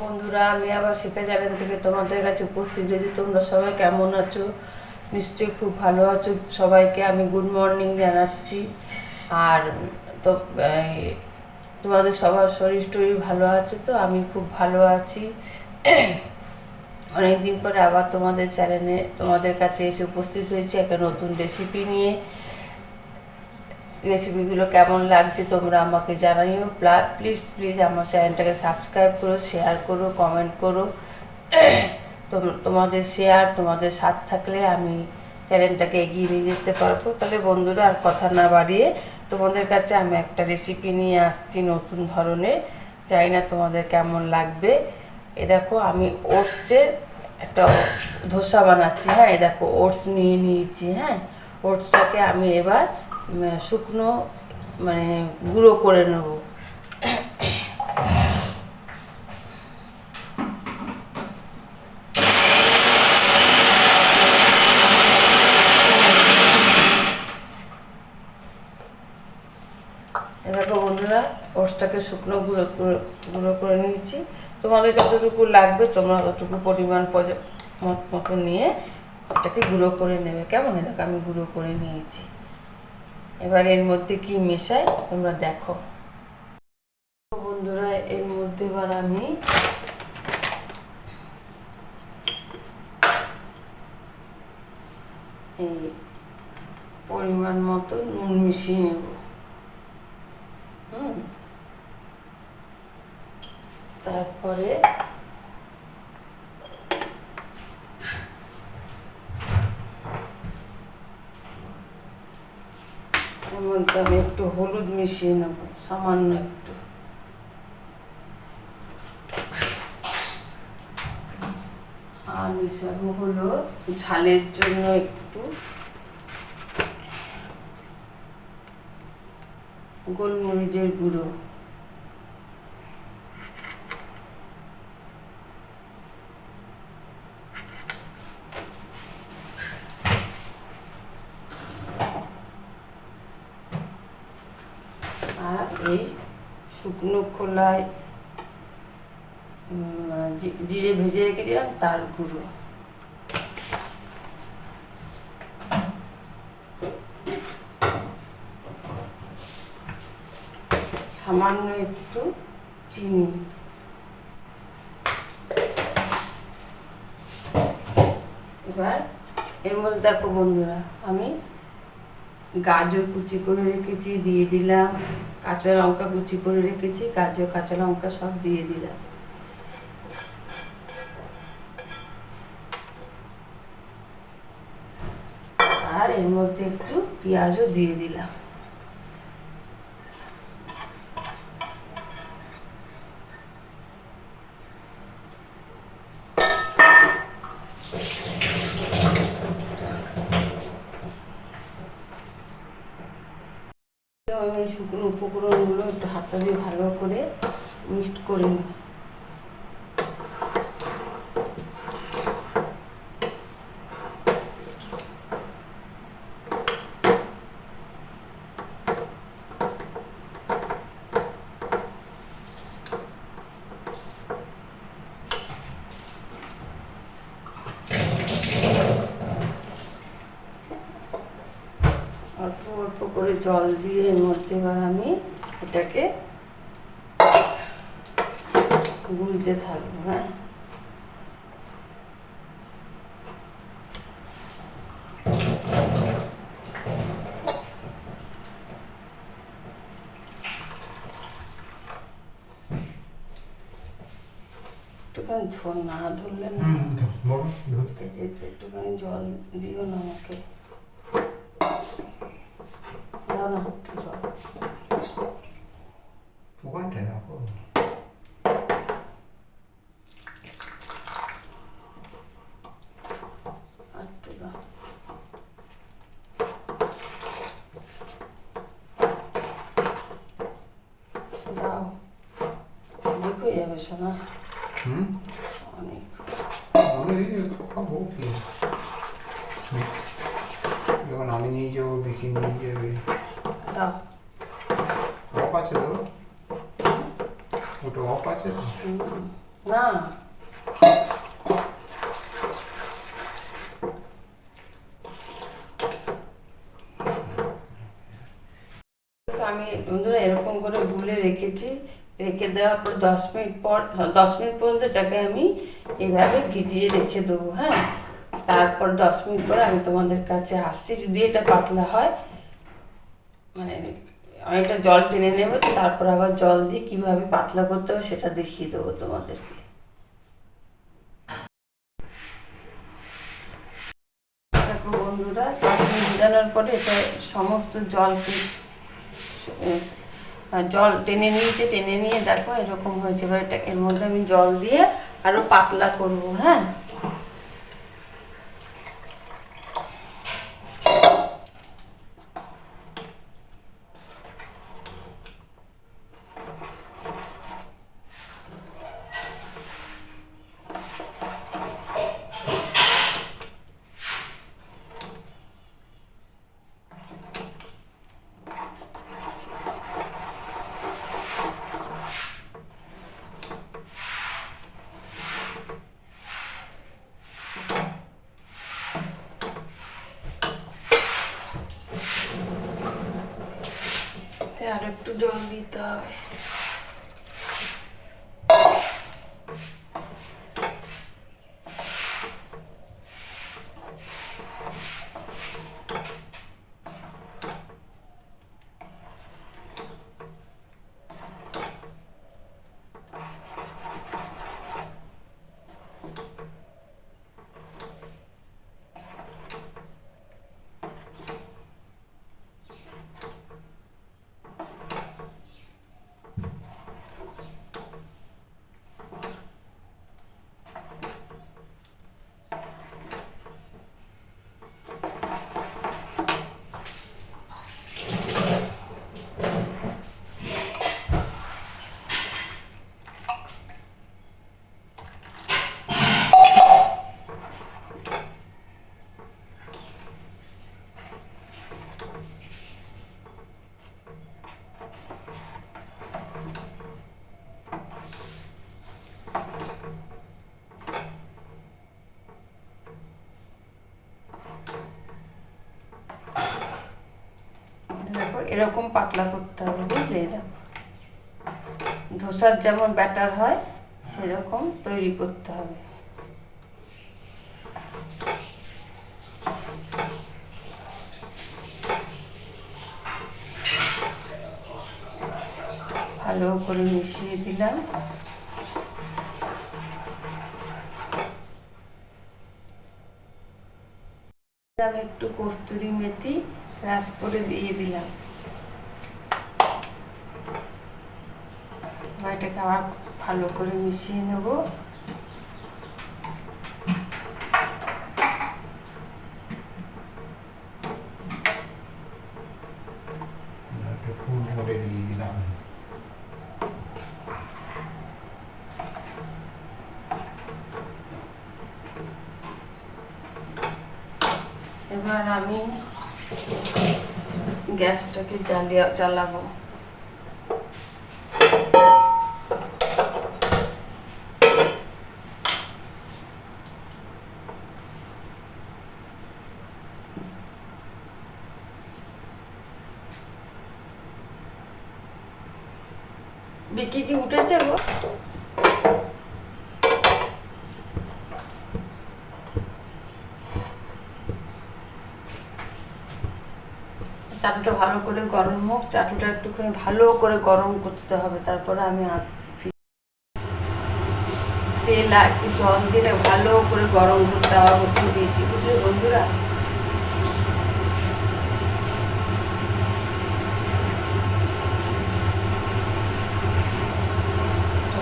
বন্ধুরা, আমি আবার শিখা চ্যানেল থেকে তোমাদের কাছে উপস্থিত হয়েছি। তোমরা সবাই কেমন আছো? নিশ্চয়ই খুব ভালো আছো। সবাইকে আমি গুড মর্নিং জানাচ্ছি। আর তো তোমাদের সবার শরীর টরীর ভালো আছে তো? আমি খুব ভালো আছি। অনেকদিন পরে আবার তোমাদের চ্যানেলে তোমাদের কাছে এসে উপস্থিত হয়েছি একটা নতুন রেসিপি নিয়ে। রেসিপিগুলো কেমন লাগছে তোমরা আমাকে জানাইও। প্লিজ আমার চ্যানেলটাকে সাবস্ক্রাইব করো, শেয়ার করো, কমেন্ট করো। তোমাদের শেয়ার, তোমাদের সাথ থাকলে আমি চ্যানেলটাকে এগিয়ে নিয়ে যেতে পারবো। তাহলে বন্ধুরা, আর কথা না বাড়িয়ে তোমাদের কাছে আমি একটা রেসিপি নিয়ে আসছি নতুন ধরনের। জানি না তোমাদের কেমন লাগবে। এ দেখো, আমি ওটসের একটা ধোসা বানাচ্ছি। হ্যাঁ, এ দেখো ওটস নিয়ে নিয়েছি। হ্যাঁ, ওটসটাকে আমি এবার শুকনো গুঁড়ো করে নেব। দেখো বন্ধুরা, ওটসটাকে শুকনো গুঁড়ো করে নিয়েছি। তোমাদের যতটুকু লাগবে তোমরা ততটুকু পরিমাণ মতো নিয়ে ওটাকে গুঁড়ো করে নেবে। কেমন? দেখো আমি গুঁড়ো করে নিয়েছি। এবার এর মধ্যে কি মেশাই তোমরা দেখো। বন্ধুরা, এর মধ্যে এবার আমি এই পরিমাণ মতো নুন মিশিয়ে নেব। তারপরে এর মধ্যে আমি একটু হলুদ মিশিয়ে নেব, সামান্য একটু। আর মিশাবো হলো ঝালের জন্য একটু গোলমরিচের গুঁড়ো। আর এই শুকনো খোলায় জিরে ভেজে রেখেছিলাম তার গুঁড়ো। সামান্য একটু চিনি। এবার এর মধ্যে দেখো বন্ধুরা, আমি গাজর কুচি করে রেখেছি, দিয়ে দিলাম। কাঁচা লঙ্কা কুচি করে রেখেছি, গাজর কাঁচা লঙ্কা সব দিয়ে দিলাম। আর এর মধ্যে একটু পেঁয়াজও দিয়ে দিলাম। আমি এই শুকনো উপকরণগুলো একটু হাতটা দিয়ে ভালো করে মিক্সড করে নিই। অল্প অল্প করে জল দিয়ে এর মধ্যে এবার আমি এটাকে গুলতে থাকবো। হ্যাঁ, একটুখানি না ধরলে না, একটুখানি জল দিও না আমাকে। দাও না জল। ওখানটায় রাখো। একটু দাও। দাও, দেখো যাবে শোনা। অনেক খাবো কি যখন আমি নিয়ে যাবো, বিকি নিয়ে যাবে। দাও। অফ আছে তো, ওটা অফ আছে তো। না আমি বন্ধুরা এরকম করে গুলে রেখেছি, রেখে দেওয়ার পর 10 মিনিট পর 10 মিনিট পর্যন্ত এটাকে আমি এইভাবে ভিজিয়ে রেখে দেবো। হ্যাঁ, তারপর 10 মিনিট পরে আমি তোমাদের কাছে আসছি। যদি এটা পাতলা হয় মানে অনেকটা জল টেনে নেবে, তারপর আবার জল দিয়ে কীভাবে পাতলা করতে হবে সেটা দেখিয়ে দেবো তোমাদেরকে। দেখো বন্ধুরা, 10 মিনিট ভিজানোর পরে এটা সমস্ত জল টেনে নিয়েছে, টেনে নিয়ে দেখো এরকম হয়েছে। এবার এটা এর মধ্যে আমি জল দিয়ে আরও পাতলা করবো। হ্যাঁ, আর একটু জল দিতে হবে। দেখো এরকম পাতলা করতে হবে, বুঝলে? দেখো ধোসার যেমন ব্যাটার হয় সেরকম তৈরি করতে হবে। ভালো করে মিশিয়ে দিলাম। আমি একটু কস্তুরি মেথি ক্রাশ করে দিয়ে দিলাম। এটাকে আবার ভালো করে মিশিয়ে নেব। ফুল ভরে দিয়ে দিলাম। এবার আমি গ্যাসটাকে জ্বালাবো। বিকি কি উঠেছে গো? চাটুটা ভালো করে গরম হোক, চাটুটা একটুখানি ভালো করে গরম করতে হবে, তারপরে আমি আসছি। তেল আর একটু জল দিয়ে ভালো করে গরম করতে হবে, বসিয়ে দিয়েছি, বুঝলে বন্ধুরা?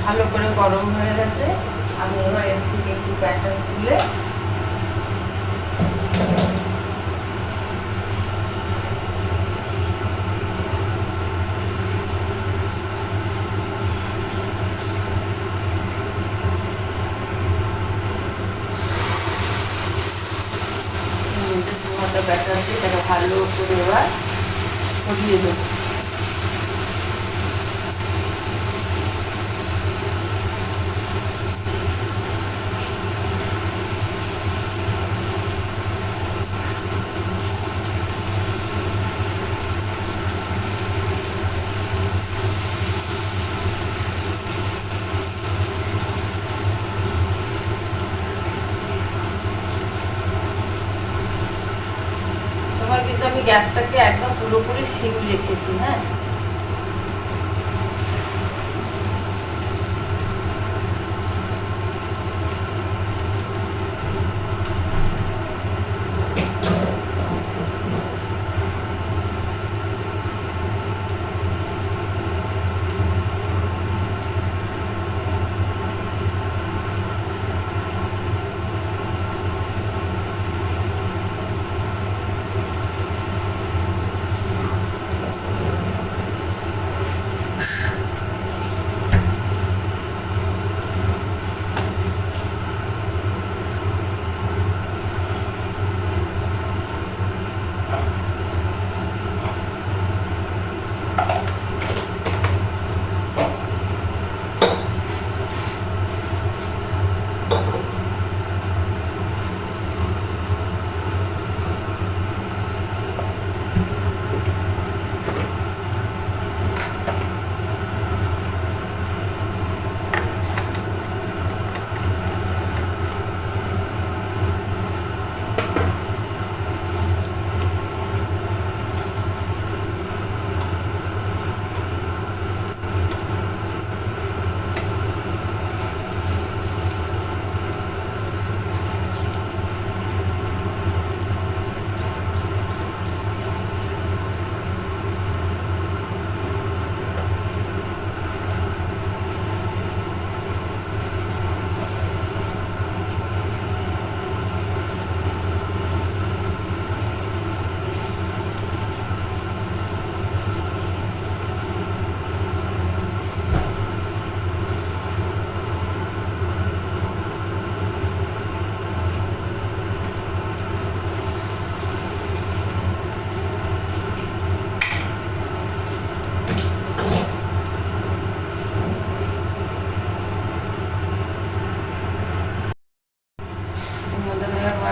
ভালো করে গরম হয়ে গেছে। আমি এবার এর থেকে একটু ব্যাটার তুলে ব্যাটার দিয়ে তাকে ভালো করে এবার ছড়িয়ে দেবো। গ্যাসটাকে একদম পুরোপুরি সিম রেখেছি। হ্যাঁ,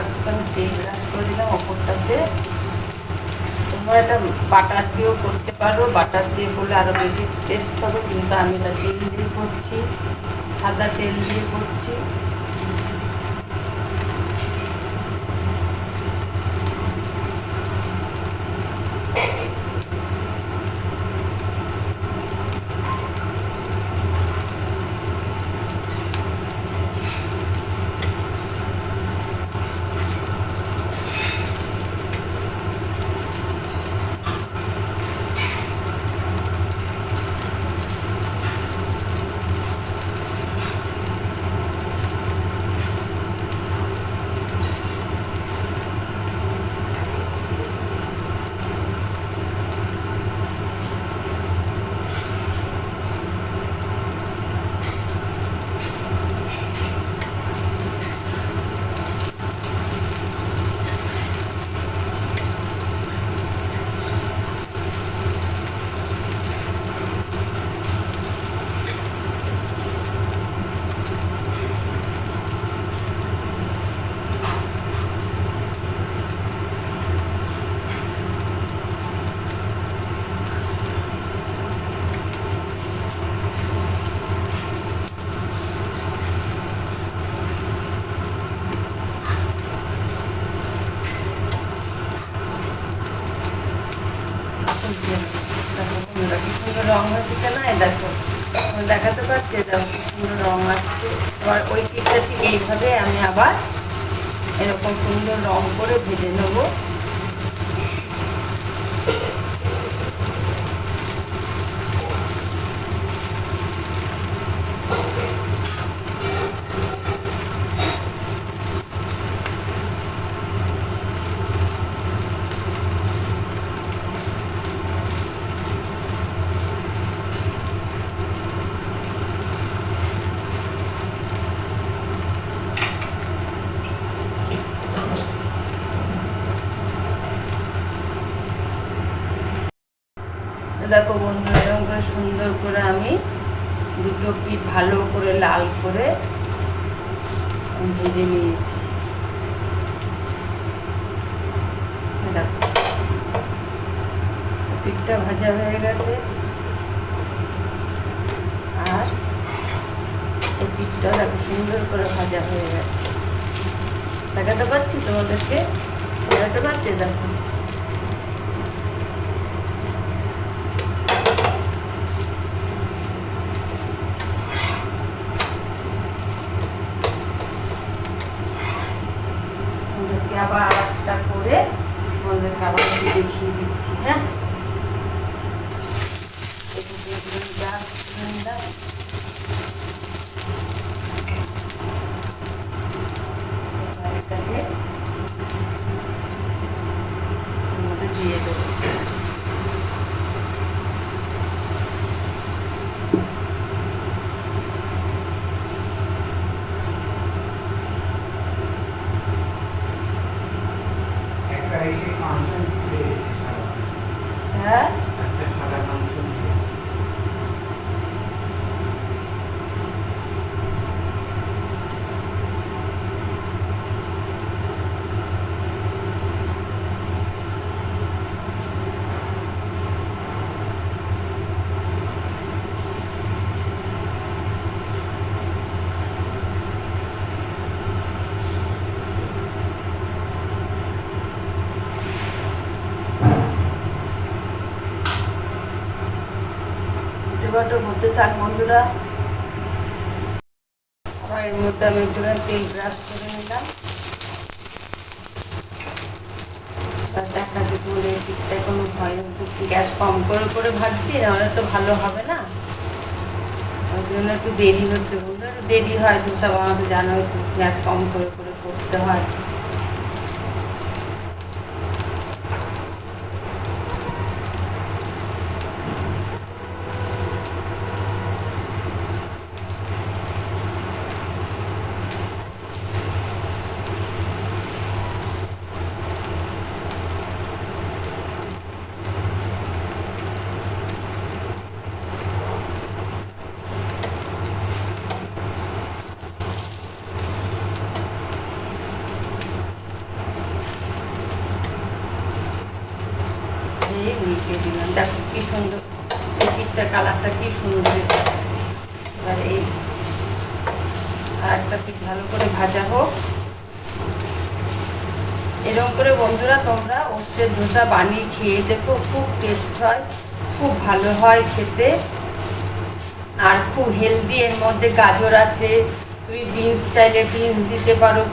একটুখানি তেল ব্রাশ করে দিলাম ওপরটাতে। তোমরা এটা বাটার দিয়েও করতে পারো, বাটার দিয়ে করলে আরও বেশি টেস্ট হবে, কিন্তু আমি এটা তেল দিয়ে করছি, সাদা তেল দিয়ে করছি। রং হচ্ছে না, দেখো দেখাতে পারছি, দেখো কি সুন্দর রং আসছে। এবার ওই পিঠটা ঠিক এইভাবে আমি আবার এরকম সুন্দর রং করে ভেজে নেবো। দেখো বন্ধু, এরকম করে সুন্দর করে আমি দুটো পিঠ ভালো করে লাল করে ভেজে নিয়েছি। দেখো পিঠটা ভাজা হয়ে গেছে, আর এই পিঠটা দেখো সুন্দর করে ভাজা হয়ে গেছে। দেখাতে পারছি তোমাদেরকে, দেখাতে পারছি? দেখো আবার আরেকটা করে তোমাদেরকে আবার দেখিয়ে দিচ্ছি। হ্যাঁ, দিয়ে দেবো। হ্যাঁ, ঝটপট হতে থাক বন্ধুরা। আবার এর মধ্যে আমি একটুখানি তেল ব্রাশ করে নিলাম। দেখা যাবে দিকটায় কোনো ভয় নেই, গ্যাস কম করে ভাজছি, নাহলে তো ভালো হবে না। ওই জন্য একটু দেরি হচ্ছে বন্ধুরা, একটু দেরি হয় ধোসা বানাতে, জানো একটু গ্যাস কম করে করতে হয়। উল্টে দিলাম, দেখো কি সুন্দর এই পিঠটা, কালারটা কি সুন্দর এসেছে। এবার এই আর একটা পিঠ ভালো করে ভাজা হোক। এরকম করে বন্ধুরা তোমরা ওটসের ধোসা বানিয়ে খেয়ে দেখো, খুব টেস্ট হয়, খুব ভালো হয় খেতে, আর খুব হেলদি। এর মধ্যে গাজর আছে, তুমি বিনস চাইলে বিনস দিতে পারো,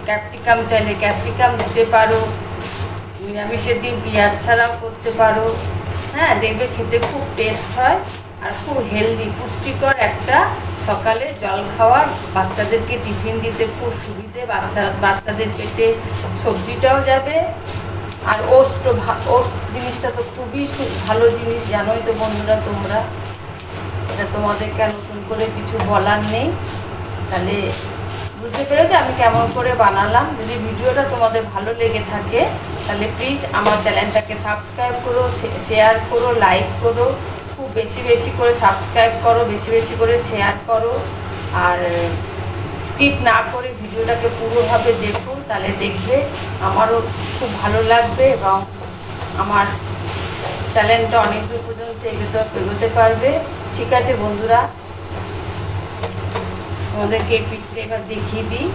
ক্যাপসিকাম চাইলে ক্যাপসিকাম দিতে পারো, নিরামিষের দিন পেঁয়াজ ছাড়াও করতে পারো। হ্যাঁ, দেখবে খেতে খুব টেস্ট হয় আর খুব হেলদি, পুষ্টিকর একটা সকালে জল খাওয়ার, বাচ্চাদেরকে টিফিন দিতে খুব সুবিধে, বাচ্চাদের পেটে সবজিটাও যাবে। আর ওটস জিনিসটা তো খুবই ভালো জিনিস, জানোই তো বন্ধুরা তোমরা, এটা তোমাদেরকে আর নতুন করে কিছু বলার নেই। তাহলে বুঝতে পেরেছো আমি কেমন করে বানালাম। যদি ভিডিওটা তোমাদের ভালো লেগে থাকে তাহলে প্লিজ আমার চ্যানেলটাকে সাবস্ক্রাইব করো, শেয়ার করো, লাইক করো, খুব বেশি করে সাবস্ক্রাইব করো, বেশি করে শেয়ার করো, আর স্কিপ না করে ভিডিওটাকে পুরোভাবে দেখুন, তাহলে দেখবে আমারও খুব ভালো লাগবে এবং আমার চ্যানেলটা অনেক দূর পর্যন্ত এগোতে পারবে। ঠিক আছে বন্ধুরা, তোমাদেরকে এই পিঠটা এবার দেখিয়ে দিই।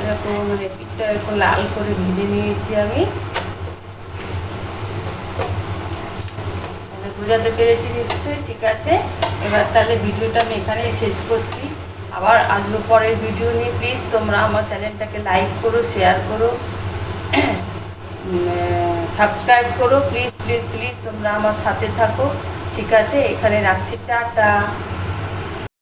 এরকম মানে পিঠটা এরকম লাল করে ভেজে নিয়েছি আমি। বোঝাতে পেরেছি নিশ্চয়ই? ঠিক আছে, এবার তাহলে ভিডিওটা আমি এখানেই শেষ করছি। আবার আসবো পরের ভিডিও নিয়ে। প্লিজ তোমরা আমার চ্যানেলটাকে লাইক করো, শেয়ার করো, সাবস্ক্রাইব করো, প্লিজ তোমরা আমার সাথে থাকো। ঠিক আছে, এখানে রাখছি, টাটা।